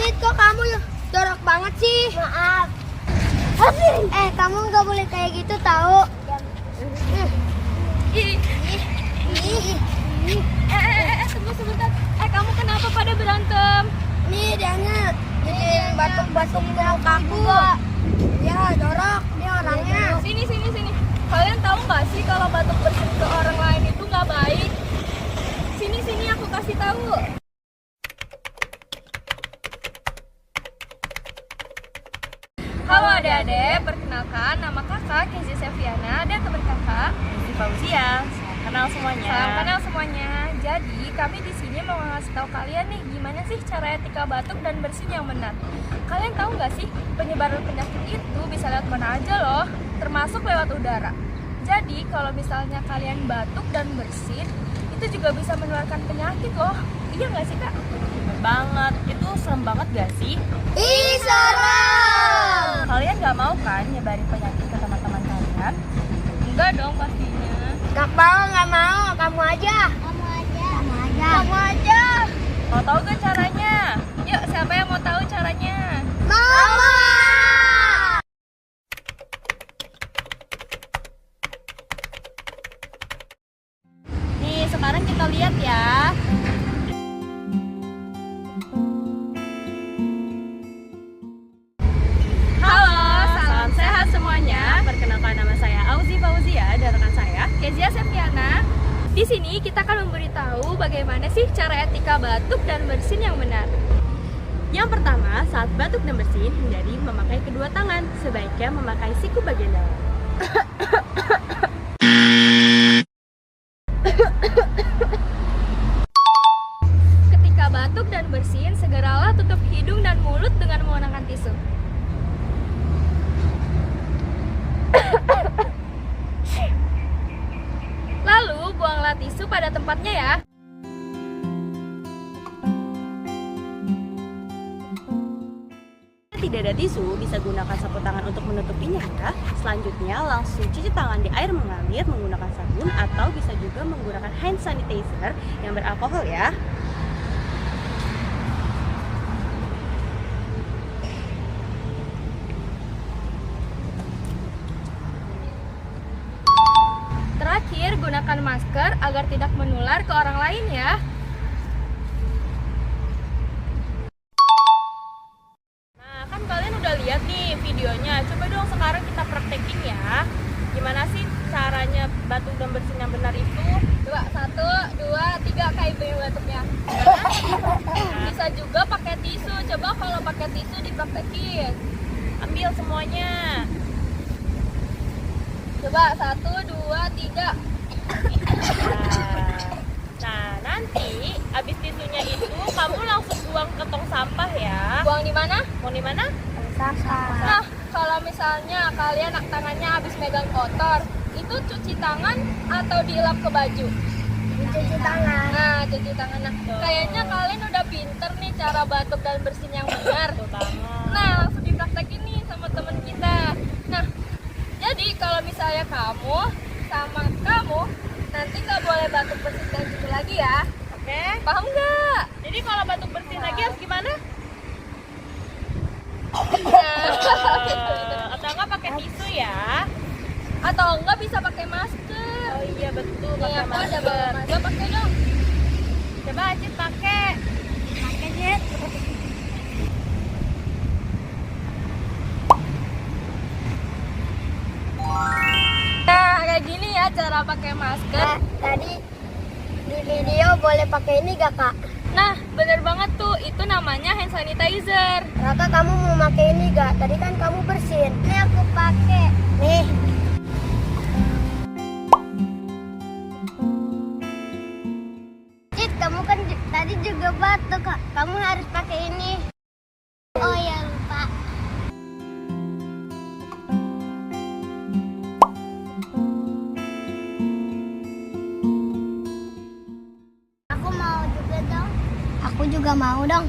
Cid, kok kamu jorok banget sih? Maaf. Kamu nggak boleh kayak gitu tahu. Tunggu sebentar. Kamu kenapa pada berantem? Nih dia jadi batuk-batuk ke mukaku. Ya, jorok dia orangnya. Sini. Kalian tahu nggak sih kalau batuk bersin ke orang lain itu nggak baik? Sini aku kasih tahu. Halo adik-adik, perkenalkan nama kakak Kezia Seviana dan teman kakak Di Fauzia, salam kenal semuanya. Salam kenal semuanya. Jadi kami di sini mau ngasih tahu kalian nih gimana sih cara etika batuk dan bersin yang benar. Kalian tahu nggak sih penyebaran penyakit itu bisa lewat mana aja loh, termasuk lewat udara. Jadi kalau misalnya kalian batuk dan bersin itu juga bisa menularkan penyakit loh. Iya nggak sih kak? Bener banget, itu serem banget gak sih? Ih, serem. Kalian gak mau kan nyebarin penyakit ke teman-teman kalian? Enggak dong pastinya. Nggak mau. Kamu aja. Kamu aja. Mau tahu gak caranya? Yuk siapa yang mau tahu caranya? Mama. Nih, sekarang kita lihat ya. Halo, salam sehat semuanya. Perkenalkan nama saya Auzi Fauzia dan rekan saya. Kezia Seviana. Di sini kita akan memberitahu bagaimana sih cara etika batuk dan bersin yang benar. Yang pertama, saat batuk dan bersin, hindari memakai kedua tangan. Sebaiknya memakai siku bagian dalam. Ketika batuk dan bersin, segeralah tutup hidung dan mulut dengan menggunakan tisu. Lalu buanglah tisu pada tempatnya ya. Tidak ada tisu, bisa gunakan sapu tangan untuk menutupinya ya. Selanjutnya langsung cuci tangan di air mengalir menggunakan sabun atau bisa juga menggunakan hand sanitizer yang beralkohol ya. Terakhir, gunakan masker agar tidak menular ke orang lain ya. Nah, kan kalian udah lihat nih videonya. Coba dong sekarang kita praktekin ya. Gimana sih caranya batuk dan bersin yang benar itu? 1, 2, 3 kayak ibu batuknya. Bisa juga pakai tisu. Coba kalau pakai tisu dipraktekin. Ambil semuanya. Coba 1, 2, 3. Nah, nanti abis tisunya itu kamu langsung buang ke tong sampah ya. Buang di mana? Mau di mana? Nah, kalau misalnya kalian tangannya habis megang kotor, itu cuci tangan atau dielap ke baju? Cuci tangan. Nah, cuci tangan. Nah, kayaknya kalian udah pinter nih cara batuk dan bersin yang benar. Betul banget. Nah, langsung dipraktekin nih sama temen kita. Nah, jadi kalau misalnya kamu sama kamu nanti nggak boleh batuk bersin kayak gitu lagi ya. Oke. Paham nggak? Jadi kalau batuk bersin lagi harus gimana? Atau enggak pakai tisu ya? Atau enggak bisa pakai masker. Oh iya betul, Nih pakai aku ada masker. bawa masker, pakai dong. Coba Acit pakai. Pakai Jet. Nah, kayak gini ya cara pakai masker. Tadi di video boleh pakai ini gak kak? Nah, bener banget tuh, itu namanya hand sanitizer. Raka kamu mau pakai ini gak? Tadi kan kamu bersin. Ini aku pakai. Nih. Cid, kamu kan tadi juga batuk kak. Kamu harus pakai ini. Oh ya lupa. Aku mau juga dong. Aku juga mau dong.